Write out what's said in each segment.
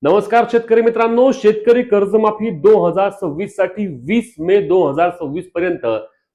नमस्कार शेतकरी मित्रांनो, शेतकरी कर्जमाफी 2026 साठी 20 मे 2026 पर्यंत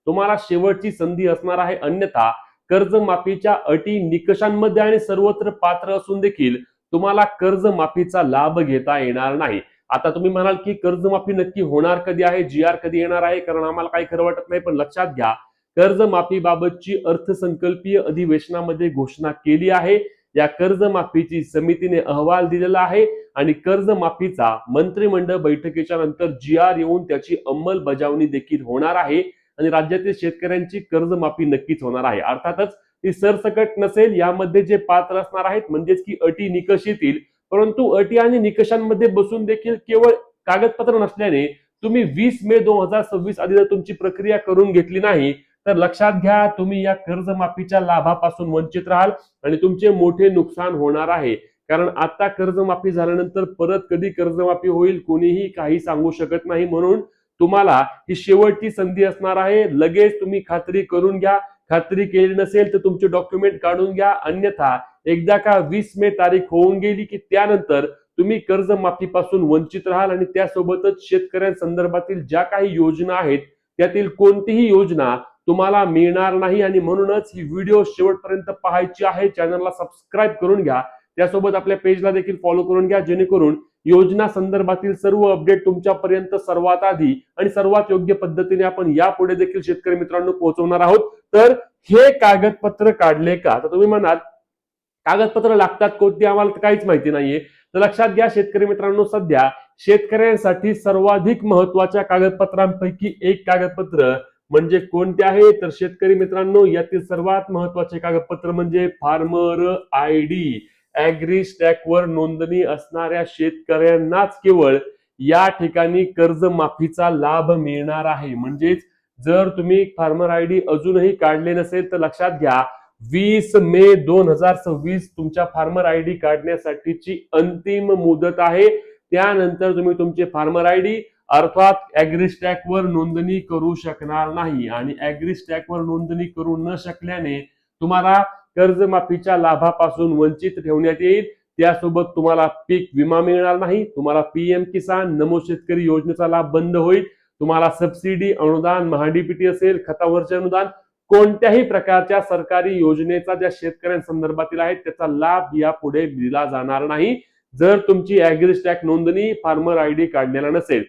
तुम्हाला शेवटची संधी असणार आहे. अन्यथा कर्जमाफीच्या अटी निकषांमध्ये आणि सर्वत्र पात्र असून देखील तुम्हाला कर्जमाफीचा लाभ घेता येणार नाही. आता तुम्ही म्हणाल की कर्जमाफी नक्की होणार कधी आहे, जी आर कधी येणार आहे, कारण आम्हाला काही खरं वाटत नाही. पण लक्षात घ्या, कर्जमाफीबाबतची अर्थसंकल्पीय अधिवेशनामध्ये घोषणा केली आहे. या कर्जमाफीची समितीने अहवाल दिलेला आहे आणि कर्जमाफीचा मंत्रिमंडळ बैठकीच्या नंतर जी.आर येऊन त्याची अंमलबजावणी देखील होणार आहे आणि राज्यातील शेतकऱ्यांची कर्जमाफी नक्कीच होणार आहे. अर्थातच ती सरसकट नसेल, यामध्ये जे पात्र असणार आहेत म्हणजेच की अटी निकष येतील, परंतु अटी आणि निकषांमध्ये बसून देखील केवळ कागदपत्र नसल्याने तुम्ही 20 मे 2026 आधी जर तुमची प्रक्रिया करून घेतली नाही तर लक्षात घ्या, तुम्ही या कर्जमाफीच्या लाभापासून वंचित राहाल आणि तुमचे मोठे नुकसान होणार आहे. कारण आता कर्जमाफी झाल्यानंतर परत कधी कर्जमाफी होईल कोणीही काही सांगू शकत नाही. म्हणून तुम्हाला ही शेवटची संधी असणार आहे. लगेच तुम्ही खात्री करून घ्या. खात्री केली नसेल तर तुमचे डॉक्युमेंट काढून घ्या. अन्यथा एकदा का 20 मे तारीख होऊन गेली की त्यानंतर तुम्ही कर्जमाफीपासून वंचित राहाल आणि त्यासोबतच शेतकऱ्यांसंदर्भातील ज्या काही योजना आहेत त्यातील कोणतीही योजना तुम्हाला मिळणार नाही. आणि म्हणूनच ही व्हिडिओ शेवटपर्यंत पाहायची आहे. चॅनलला सबस्क्राईब करून घ्या, त्यासोबत आपल्या पेजला देखील फॉलो करून घ्या, जेणेकरून योजना संदर्भातील सर्व अपडेट तुमच्यापर्यंत सर्वात आधी आणि सर्वात योग्य पद्धतीने आपण यापुढे देखील शेतकरी मित्रांनो पोहोचवणार आहोत. तर हे कागदपत्र काढले का, तर तुम्ही म्हणाल कागदपत्र लागतात कोणती, आम्हाला तर काहीच माहिती नाहीये. तर लक्षात घ्या शेतकरी मित्रांनो, सध्या शेतकऱ्यांसाठी सर्वाधिक महत्वाच्या कागदपत्रांपैकी एक कागदपत्र म्हणजे कोणते आहे, तर शेतकरी मित्रांनो यातील सर्वात महत्वाचे कागदपत्र म्हणजे फार्मर आयडी. ऍग्री स्टॅकवर नोंदणी असणाऱ्या शेतकऱ्यांनाच केवळ या ठिकाणी कर्जमाफीचा लाभ मिळणार आहे. म्हणजेच जर तुम्ही फार्मर आयडी अजूनही काढले नसेल तर लक्षात घ्या, 20 मे 2026 तुमच्या फार्मर आयडी काढण्यासाठीची अंतिम मुदत आहे. त्यानंतर तुम्ही तुमचे फार्मर आयडी अर्थात ऍग्री स्टॅकवर नोंदणी करू शकणार नाही. आणि ऍग्री स्टॅकवर नोंदणी करू न शकल्याने तुम्हाला कर्जमाफीच्या लाभापासून वंचित ठेवण्यात येईल. त्यासोबत तुम्हाला पीक विमा मिळणार नाही, तुम्हाला पीएम किसान नमो शेतकरी योजनेचा लाभ बंद होईल, तुम्हाला सबसिडी अनुदान महाडीपीटी असेल, खतावरचे अनुदान, कोणत्याही प्रकारच्या सरकारी योजनेचा ज्या शेतकऱ्यांसंदर्भातील आहेत त्याचा लाभ यापुढे दिला जाणार नाही जर तुमची ऍग्री स्टॅक नोंदणी फार्मर आयडी काढलेला नसेल.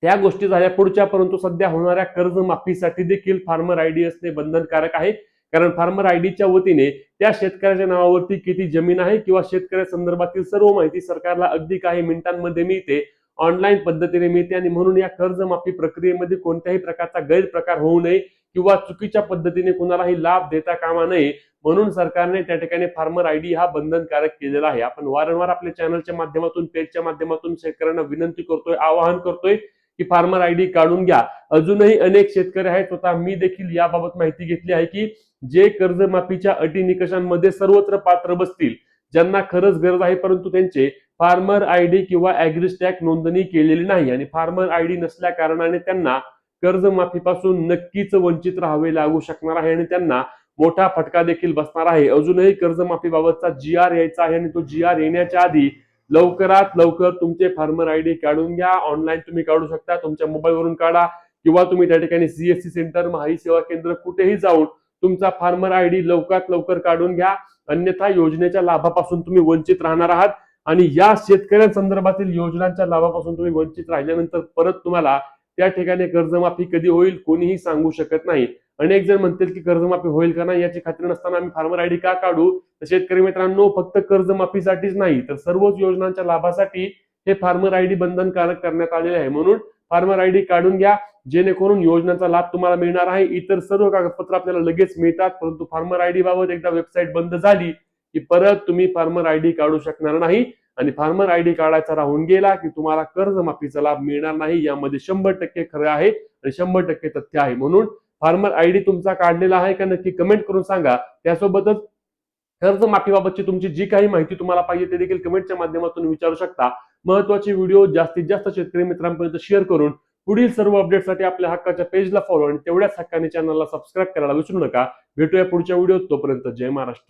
त्या गोष्टी झाल्या पुढच्या, परंतु सध्या होणाऱ्या कर्जमाफीसाठी देखील फार्मर आयडी असणे बंधनकारक आहे. कारण फार्मर आयडीच्या वतीने त्या शेतकऱ्याच्या नावावरती किती जमीन आहे किंवा शेतकऱ्या संदर्भातील सर्व माहिती सरकारला अगदी काही मिनिटांमध्ये मिळते, ऑनलाईन पद्धतीने मिळते. आणि म्हणून या कर्जमाफी प्रक्रियेमध्ये कोणत्याही प्रकारचा गैरप्रकार होऊ नये किंवा चुकीच्या पद्धतीने कुणालाही लाभ देता कामा नये, म्हणून सरकारने त्या ठिकाणी फार्मर आयडी हा बंधनकारक केलेला आहे. आपण वारंवार आपल्या चॅनलच्या माध्यमातून, पेजच्या माध्यमातून शेतकऱ्यांना विनंती करतोय, आवाहन करतोय की फार्मर आयडी काढून घ्या. अजूनही अनेक शेतकरी आहेत, स्वतः मी देखील याबाबत माहिती घेतली आहे की जे कर्जमाफीच्या अटी निकषांमध्ये सर्वत्र पात्र बसतील, ज्यांना खरंच गरज आहे परंतु त्यांचे फार्मर आयडी किंवा ऍग्री स्टॅक नोंदणी केलेली नाही आणि फार्मर आयडी नसल्या कारणाने त्यांना कर्जमाफीपासून नक्कीच वंचित राहावे लागू शकणार आहे आणि त्यांना मोठा फटका देखील बसणार आहे. अजूनही कर्जमाफीबाबतचा जी.आर यायचा आहे आणि तो जी.आर येण्याच्या आधी लवकरात लवकर तुमचे फार्मर आयडी काढून घ्या. ऑनलाईन तुम्ही काढू शकता, तुमच्या मोबाईलवरून काढा किंवा तुम्ही त्या ठिकाणी सीएससी सेंटर, महाई सेवा केंद्र कुठेही जाऊन तुमचा फार्मर आयडी लवकरात लवकर काढून घ्या. अन्यथा योजनेच्या लाभापासून तुम्ही वंचित राहणार आहात आणि या शेतकऱ्यांसंदर्भातील योजनांच्या लाभापासून तुम्ही वंचित राहिल्यानंतर परत तुम्हाला त्या ठिकाणी कर्जमाफी कधी होईल कोणीही सांगू शकत नाही. अनेक जण म्हणतील की कर्जमाफी होईल का नाही याची खात्री नसताना आम्ही फार्मर आयडी का काढू. तर शेतकरी मित्रांनो, फक्त कर्जमाफीसाठीच नाही तर सर्वच योजनांच्या लाभासाठी हे फार्मर आयडी बंधनकारक करण्यात आलेले आहे. म्हणून फार्मर आयडी काढून घ्या, जेणेकरून योजनेचा लाभ तुम्हाला मिळणार आहे. इतर सर्व कागदपत्र आपल्याला लगेच मिळतात, परंतु फार्मर आयडी बाबत एकदा वेबसाईट बंद झाली की परत तुम्ही फार्मर आयडी काढू शकणार नाही. आणि फार्मर आयडी काढायचा राहून गेला की तुम्हाला कर्जमाफीचा लाभ मिळणार नाही. यामध्ये 100% खरं आहे आणि 100% तथ्य आहे. म्हणून फार्मर आयडी तुमचा काढलेला आहे का नक्की कमेंट करून सांगा. त्यासोबतच कर्जमाफीबाबतची तुमची जी काही माहिती तुम्हाला पाहिजे ते देखील कमेंटच्या माध्यमातून विचारू शकता. महत्वाचे व्हिडिओ जास्तीत जास्त शेतकरी मित्रांपर्यंत शेअर करून पुढील सर्व अपडेटसाठी आपल्या हक्काच्या पेजला फॉलो आणि तेवढ्याच हक्काने चॅनलला सबस्क्राईब करायला विसरू नका. भेटूया पुढच्या व्हिडिओत, तोपर्यंत जय महाराष्ट्र.